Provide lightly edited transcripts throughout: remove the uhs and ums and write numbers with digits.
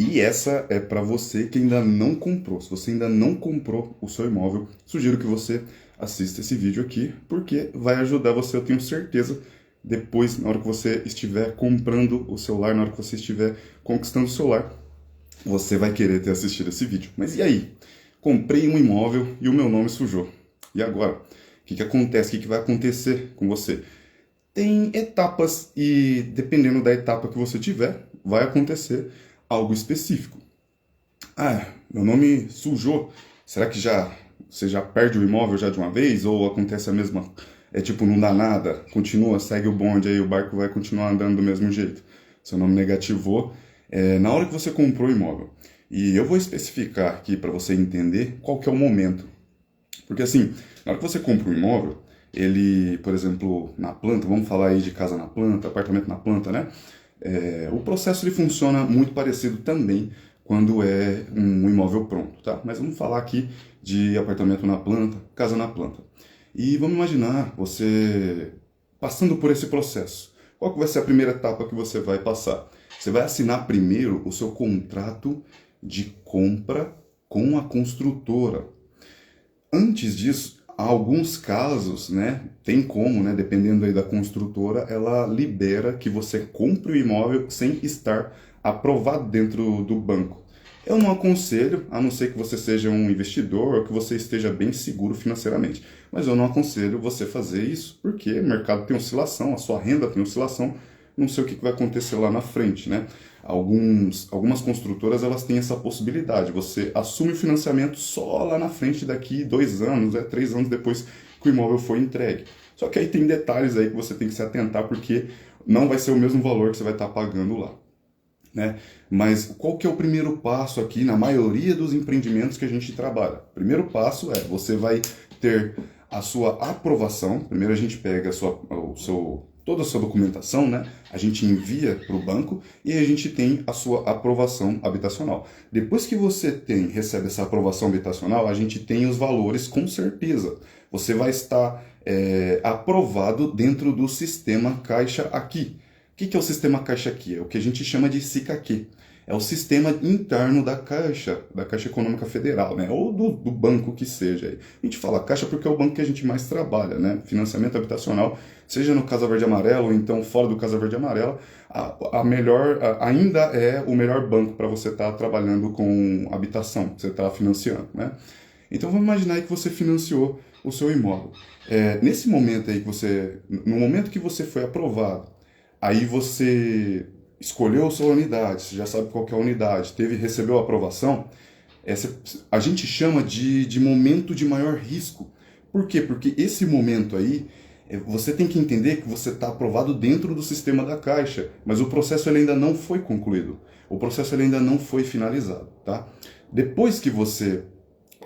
E essa é para você que ainda não comprou. Se você ainda não comprou o seu imóvel, sugiro que você assista esse vídeo aqui, porque vai ajudar você, eu tenho certeza, depois, na hora que você estiver comprando o celular, na hora que você estiver conquistando o celular, você vai querer ter assistido esse vídeo. Mas e aí? Comprei um imóvel e o meu nome sujou. E agora? O que acontece? O que vai acontecer com você? Tem etapas e, dependendo da etapa que você tiver, vai acontecer algo específico. Ah, meu nome sujou. Será que você já perde o imóvel já de uma vez? Ou acontece a mesma... É tipo, não dá nada, continua, segue o bonde aí, o barco vai continuar andando do mesmo jeito. Seu nome negativou na hora que você comprou o imóvel. E eu vou especificar aqui para você entender qual que é o momento. Porque assim, na hora que você compra um imóvel, ele, por exemplo, na planta, vamos falar aí de casa na planta, apartamento na planta, né? O processo ele funciona muito parecido também quando é um imóvel pronto, tá? Mas vamos falar aqui de apartamento na planta, casa na planta. E vamos imaginar você passando por esse processo. Qual que vai ser a primeira etapa que você vai passar? Você vai assinar primeiro o seu contrato de compra com a construtora. Antes disso, há alguns casos, né, tem como, né, dependendo aí da construtora, ela libera que você compre o imóvel sem estar aprovado dentro do banco. Eu não aconselho, a não ser que você seja um investidor ou que você esteja bem seguro financeiramente. Mas eu não aconselho você fazer isso, porque o mercado tem oscilação, a sua renda tem oscilação, não sei o que vai acontecer lá na frente, né? Algumas construtoras elas têm essa possibilidade. Você assume o financiamento só lá na frente daqui 2 anos, 3 anos depois que o imóvel foi entregue. Só que aí tem detalhes aí que você tem que se atentar, porque não vai ser o mesmo valor que você vai estar pagando lá, né? Mas qual que é o primeiro passo aqui na maioria dos empreendimentos que a gente trabalha? O primeiro passo você vai ter a sua aprovação. Primeiro a gente pega toda a sua documentação, né? A gente envia para o banco e a gente tem a sua aprovação habitacional. Depois que você recebe essa aprovação habitacional, a gente tem os valores com certeza. Você vai estar aprovado dentro do sistema Caixa Aqui. O que é o sistema Caixa Aqui? É o que a gente chama de SICAQui. É o sistema interno da Caixa Econômica Federal, né? Ou do banco que seja. A gente fala Caixa porque é o banco que a gente mais trabalha, né? Financiamento habitacional, seja no Casa Verde e Amarelo ou então fora do Casa Verde e Amarelo, ainda é o melhor banco para você estar trabalhando com habitação, que você está financiando, né? Então vamos imaginar aí que você financiou o seu imóvel. Nesse momento aí no momento que você foi aprovado, aí você escolheu a sua unidade, você já sabe qual que é a unidade, recebeu a aprovação, a gente chama de momento de maior risco. Por quê? Porque esse momento aí, você tem que entender que você está aprovado dentro do sistema da Caixa, mas o processo ele ainda não foi concluído, o processo ele ainda não foi finalizado, tá? Depois que você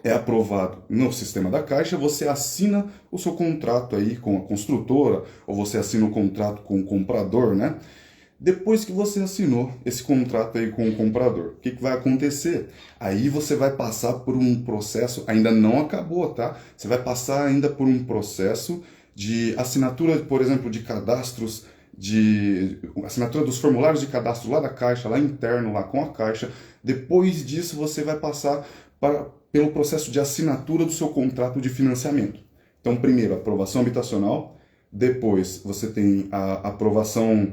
é aprovado no sistema da Caixa, você assina o seu contrato aí com a construtora, ou você assina o contrato com o comprador, né? Depois que você assinou esse contrato aí com o comprador, o que vai acontecer? Aí você vai passar por um processo, ainda não acabou, tá? Você vai passar ainda por um processo de assinatura, por exemplo, de cadastros, de assinatura dos formulários de cadastro lá da Caixa, lá interno, lá com a Caixa. Depois disso, você vai passar pelo processo de assinatura do seu contrato de financiamento. Então, primeiro, aprovação habitacional. Depois você tem a aprovação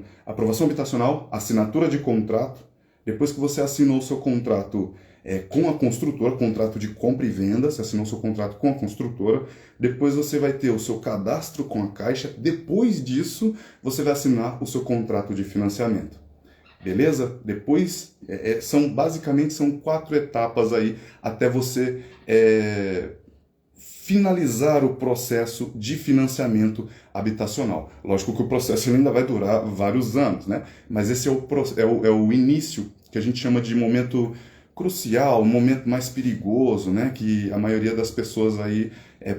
habitacional, assinatura de contrato. Depois que você assinou o seu contrato com a construtora, contrato de compra e venda, você assinou o seu contrato com a construtora. Depois você vai ter o seu cadastro com a Caixa. Depois disso, você vai assinar o seu contrato de financiamento. Beleza? Depois, basicamente são 4 etapas aí até você finalizar o processo de financiamento habitacional. Lógico que o processo ainda vai durar vários anos, né? Mas esse é o início, que a gente chama de momento crucial, o momento mais perigoso, né? Que a maioria das pessoas aí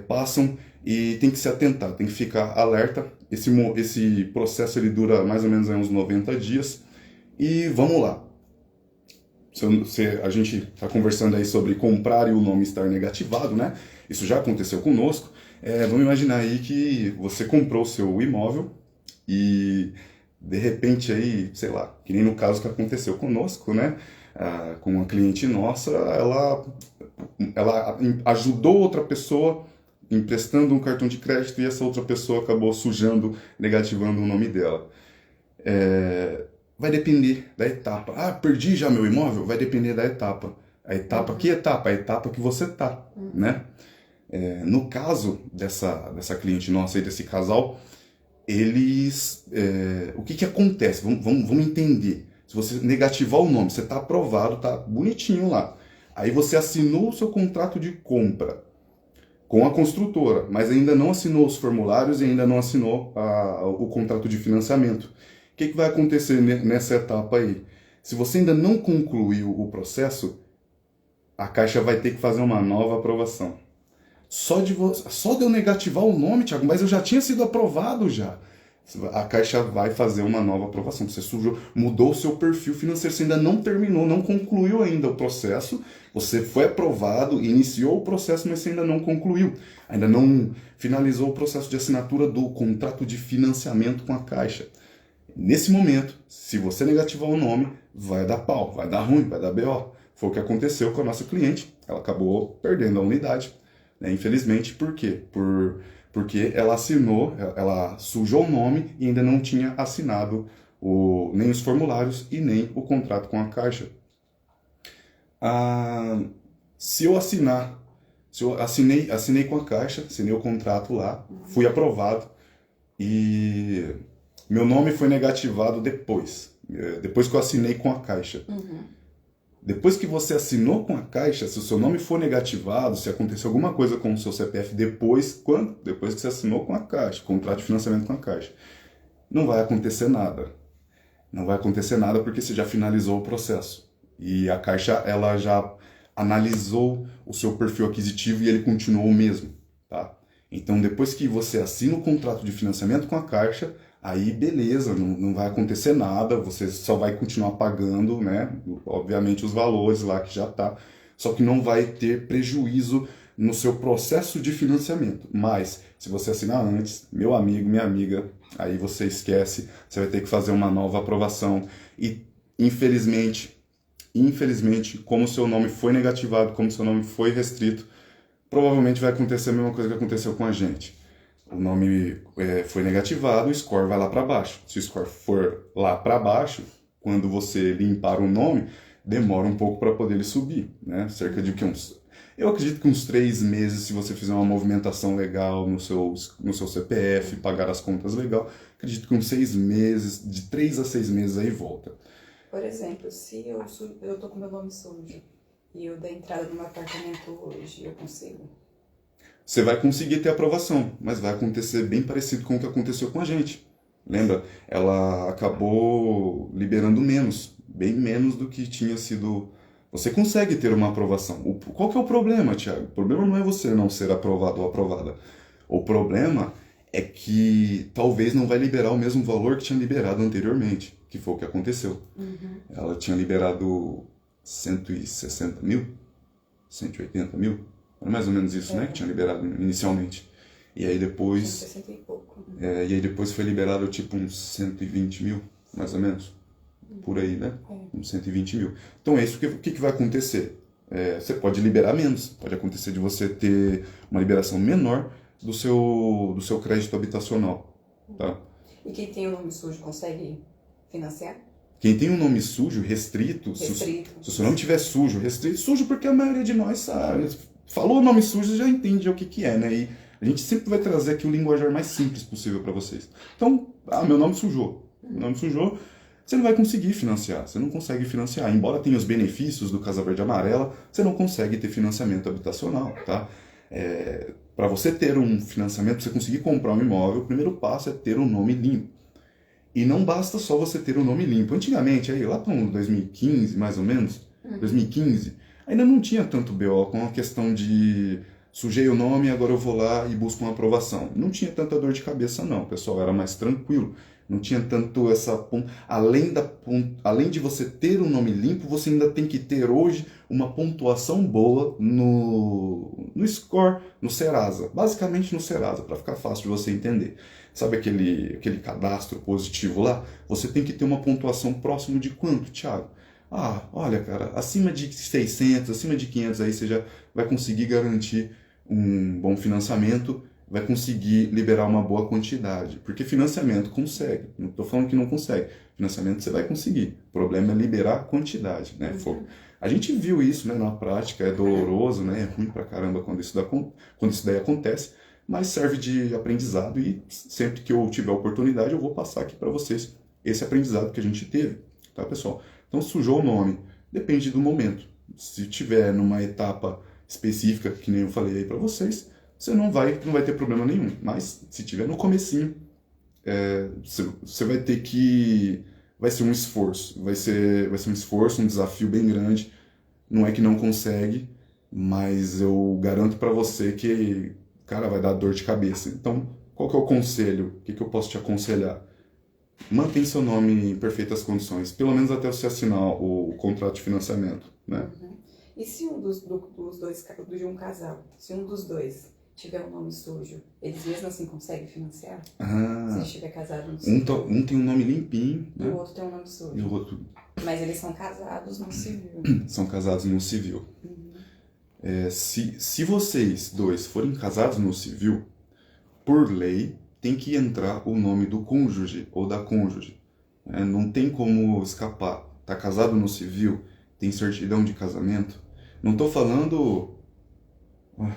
passam e tem que se atentar, tem que ficar alerta. Esse processo ele dura mais ou menos uns 90 dias. E vamos lá. A gente está conversando aí sobre comprar e o nome estar negativado, né? Isso já aconteceu conosco. Vamos imaginar aí que você comprou o seu imóvel e De repente aí, sei lá, que nem no caso que aconteceu conosco, né? Com uma cliente nossa, ela ajudou outra pessoa emprestando um cartão de crédito e essa outra pessoa acabou sujando, negativando o nome dela. Vai depender da etapa. Ah, perdi já meu imóvel? Vai depender da etapa. A etapa, que etapa? A etapa que você tá, né? No caso dessa cliente nossa aí, desse casal, eles... o que acontece? Vamos entender. Se você negativar o nome, você tá aprovado, tá bonitinho lá. Aí você assinou o seu contrato de compra com a construtora, mas ainda não assinou os formulários e ainda não assinou o contrato de financiamento. O que vai acontecer nessa etapa aí? Se você ainda não concluiu o processo, a Caixa vai ter que fazer uma nova aprovação. Só de eu negativar o nome, Thiago, mas eu já tinha sido aprovado já. A Caixa vai fazer uma nova aprovação. Você mudou o seu perfil financeiro, você ainda não terminou, não concluiu ainda o processo. Você foi aprovado, iniciou o processo, mas você ainda não concluiu. Ainda não finalizou o processo de assinatura do contrato de financiamento com a Caixa. Nesse momento, se você negativar o nome, vai dar pau, vai dar ruim, vai dar BO. Foi o que aconteceu com a nossa cliente. Ela acabou perdendo a unidade, né? Infelizmente, por quê? Porque ela assinou, ela sujou o nome e ainda não tinha assinado nem os formulários e nem o contrato com a Caixa. Se eu assinei com a Caixa, assinei o contrato lá, fui aprovado e meu nome foi negativado depois que eu assinei com a Caixa. Depois que você assinou com a Caixa, se o seu nome for negativado, se acontecer alguma coisa com o seu CPF depois que você assinou com a Caixa, contrato de financiamento com a Caixa, não vai acontecer nada. Não vai acontecer nada porque você já finalizou o processo. E a Caixa, ela já analisou o seu perfil aquisitivo e ele continuou o mesmo, tá? Então, depois que você assina o contrato de financiamento com a Caixa, aí beleza, não vai acontecer nada, você só vai continuar pagando, né? Obviamente os valores lá que já tá, só que não vai ter prejuízo no seu processo de financiamento. Mas, se você assinar antes, meu amigo, minha amiga, aí você esquece, você vai ter que fazer uma nova aprovação. E, infelizmente, como o seu nome foi negativado, como o seu nome foi restrito, provavelmente vai acontecer a mesma coisa que aconteceu com a gente. O nome foi negativado, o score vai lá para baixo. Se o score for lá para baixo, quando você limpar o nome, demora um pouco para poder ele subir, né? Cerca de eu acredito que uns 3 meses, se você fizer uma movimentação legal no seu CPF, pagar as contas legal, acredito que uns 6 meses, de 3 a 6 meses aí volta. Por exemplo, se eu tô com meu nome sujo e eu der entrada no meu apartamento hoje, eu consigo? Você vai conseguir ter aprovação, mas vai acontecer bem parecido com o que aconteceu com a gente. Lembra? Ela acabou liberando menos, bem menos do que tinha sido. Você consegue ter uma aprovação. Qual que é o problema, Thiago? O problema não é você não ser aprovado ou aprovada. O problema é que talvez não vai liberar o mesmo valor que tinha liberado anteriormente, que foi o que aconteceu. Ela tinha liberado 160 mil, 180 mil, era mais ou menos isso, né, que tinha liberado inicialmente. E aí depois... 160 e pouco. E aí depois foi liberado tipo uns 120 mil, mais ou menos. Por aí, né? Uns 120 mil. Então é isso, o que vai acontecer? Você pode liberar menos, pode acontecer de você ter uma liberação menor do seu crédito habitacional, tá? E quem tem o nome sujo consegue financiar? Quem tem um nome sujo, restrito. Se o seu nome estiver sujo, restrito, sujo porque a maioria de nós sabe. Falou o nome sujo, já entende o que é, né? E a gente sempre vai trazer aqui o linguajar mais simples possível para vocês. Então, meu nome sujou. Meu nome sujou, você não vai conseguir financiar. Você não consegue financiar. Embora tenha os benefícios do Casa Verde e Amarela, você não consegue ter financiamento habitacional, tá? Para você ter um financiamento, para você conseguir comprar um imóvel, o primeiro passo é ter um nome limpo. E não basta só você ter um nome limpo. Antigamente, aí, lá para 2015, mais ou menos, 2015, ainda não tinha tanto BO com a questão de sujei o nome, agora eu vou lá e busco uma aprovação. Não tinha tanta dor de cabeça, não. O pessoal era mais tranquilo. Não tinha tanto essa... Além de você ter um nome limpo, você ainda tem que ter hoje uma pontuação boa no Score, no Serasa. Basicamente no Serasa, para ficar fácil de você entender. Sabe aquele cadastro positivo lá? Você tem que ter uma pontuação próximo de quanto, Thiago? Ah, olha, cara, acima de 600, acima de 500 aí você já vai conseguir garantir um bom financiamento, vai conseguir liberar uma boa quantidade. Porque financiamento consegue, não estou falando que não consegue. Financiamento você vai conseguir. O problema é liberar a quantidade, né? A gente viu isso, né, na prática, é doloroso, né? É ruim pra caramba quando isso daí acontece, mas serve de aprendizado e sempre que eu tiver oportunidade eu vou passar aqui para vocês esse aprendizado que a gente teve, tá, pessoal? Então, sujou o nome, depende do momento. Se tiver numa etapa específica, que nem eu falei aí para vocês, você não vai ter problema nenhum. Mas se tiver no comecinho, você vai ter que... Vai ser um esforço, vai ser um esforço, um desafio bem grande. Não é que não consegue, mas eu garanto para você que, cara, vai dar dor de cabeça. Então, qual que é o conselho? O que eu posso te aconselhar? Mantém seu nome em perfeitas condições, pelo menos até você assinar o contrato de financiamento, né? E se um dos dois, de um casal, se um dos dois tiver um nome sujo, eles mesmo assim conseguem financiar? Se estiver casado no civil. Um tem um nome limpinho, né? E o outro tem um nome sujo. E o outro... Mas eles são casados no civil. São casados no civil. Se vocês dois forem casados no civil, por lei, tem que entrar o nome do cônjuge ou da cônjuge. Não tem como escapar. Tá casado no civil, tem certidão de casamento. Não tô falando...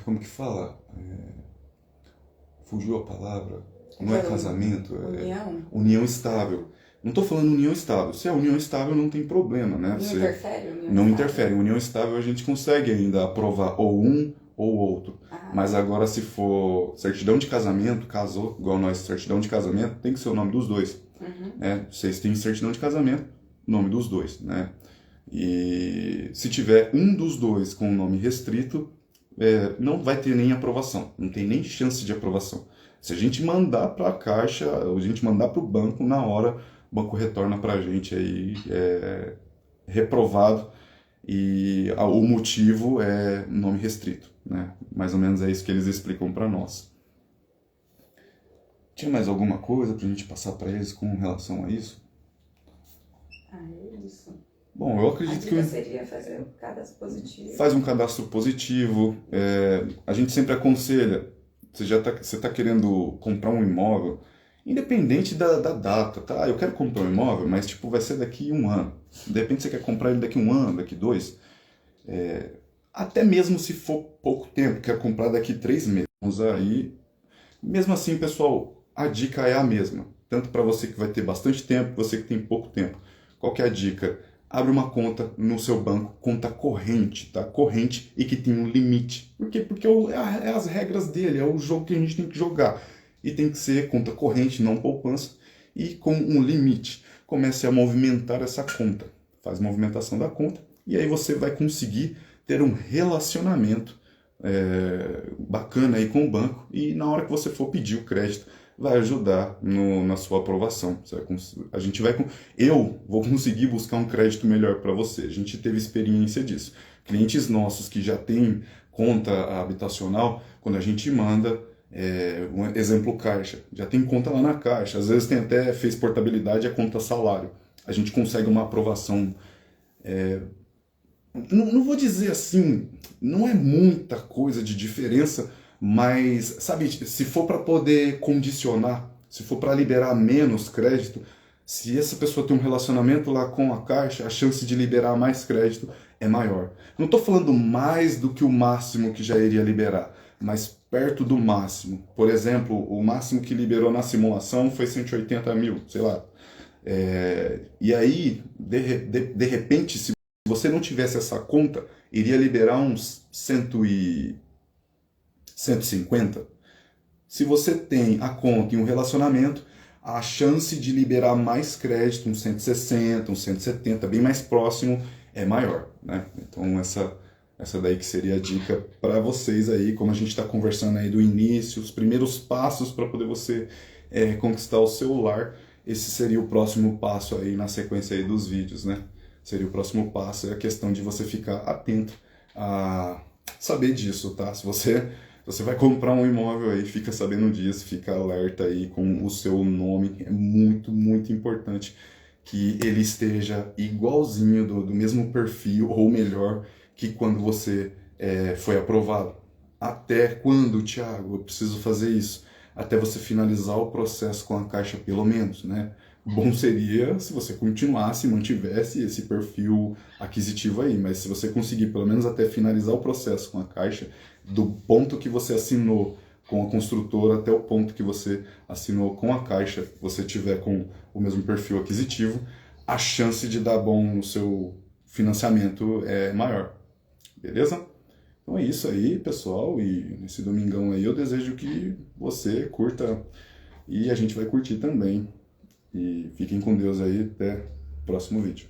Como que fala? Fugiu a palavra. Não é casamento, união. União estável. Não estou falando união estável. Se é união estável, não tem problema, né? Não interfere? Não interfere. União estável a gente consegue ainda aprovar ou um ou outro. Mas agora, se for certidão de casamento, casou, igual nós, certidão de casamento, tem que ser o nome dos dois. Vocês têm certidão de casamento, nome dos dois, né? E se tiver um dos dois com o nome restrito, não vai ter nem aprovação. Não tem nem chance de aprovação. Se a gente mandar para a Caixa, a gente mandar para o banco, na hora o banco retorna para a gente aí reprovado e o motivo é nome restrito, né? Mais ou menos é isso que eles explicam para nós. Tinha mais alguma coisa para a gente passar para eles com relação a isso? É isso. Bom, eu acredito que... seria fazer um cadastro positivo. Faz um cadastro positivo. A gente sempre aconselha, você tá querendo comprar um imóvel, independente da data, tá? Eu quero comprar um imóvel, mas tipo, vai ser daqui 1 ano. De repente você quer comprar ele daqui 1 ano, daqui 2. Até mesmo se for pouco tempo, quer comprar daqui 3 meses. Aí, mesmo assim, pessoal, a dica é a mesma. Tanto para você que vai ter bastante tempo, você que tem pouco tempo. Qual que é a dica? Abre uma conta no seu banco, conta corrente, tá? Corrente e que tem um limite. Por quê? Porque é as regras dele, é o jogo que a gente tem que jogar. E tem que ser conta corrente, não poupança, e com um limite. Comece a movimentar essa conta. Faz movimentação da conta e aí você vai conseguir ter um relacionamento bacana aí com o banco e na hora que você for pedir o crédito, vai ajudar na sua aprovação. Eu vou conseguir buscar um crédito melhor para você. A gente teve experiência disso. Clientes nossos que já têm conta habitacional, quando a gente manda um exemplo Caixa, já tem conta lá na Caixa, às vezes fez portabilidade a conta salário. A gente consegue uma aprovação, não vou dizer assim, não é muita coisa de diferença, mas, sabe, se for para poder condicionar, se for para liberar menos crédito, se essa pessoa tem um relacionamento lá com a Caixa, a chance de liberar mais crédito é maior. Não estou falando mais do que o máximo que já iria liberar, mas perto do máximo. Por exemplo, o máximo que liberou na simulação foi 180 mil, sei lá. E aí, de repente, se você não tivesse essa conta, iria liberar uns 150. Se você tem a conta e um relacionamento, a chance de liberar mais crédito, uns 160, uns 170, bem mais próximo, é maior, né? Então essa daí que seria a dica para vocês aí, como a gente está conversando aí do início, os primeiros passos para poder você conquistar o seu lar. Esse seria o próximo passo aí na sequência aí dos vídeos, né? Seria o próximo passo, é a questão de você ficar atento a saber disso, tá? Se você você vai comprar um imóvel aí, fica sabendo disso, fica alerta aí com o seu nome. É muito, muito importante que ele esteja igualzinho, do mesmo perfil, ou melhor, que quando você foi aprovado. Até quando, Thiago, eu preciso fazer isso? Até você finalizar o processo com a Caixa, pelo menos, né? Bom seria se você continuasse, mantivesse esse perfil aquisitivo aí, mas se você conseguir pelo menos até finalizar o processo com a Caixa, do ponto que você assinou com a construtora até o ponto que você assinou com a Caixa, você tiver com o mesmo perfil aquisitivo, a chance de dar bom no seu financiamento é maior. Beleza? Então é isso aí, pessoal, e nesse domingão aí eu desejo que você curta e a gente vai curtir também. E fiquem com Deus aí, até o próximo vídeo.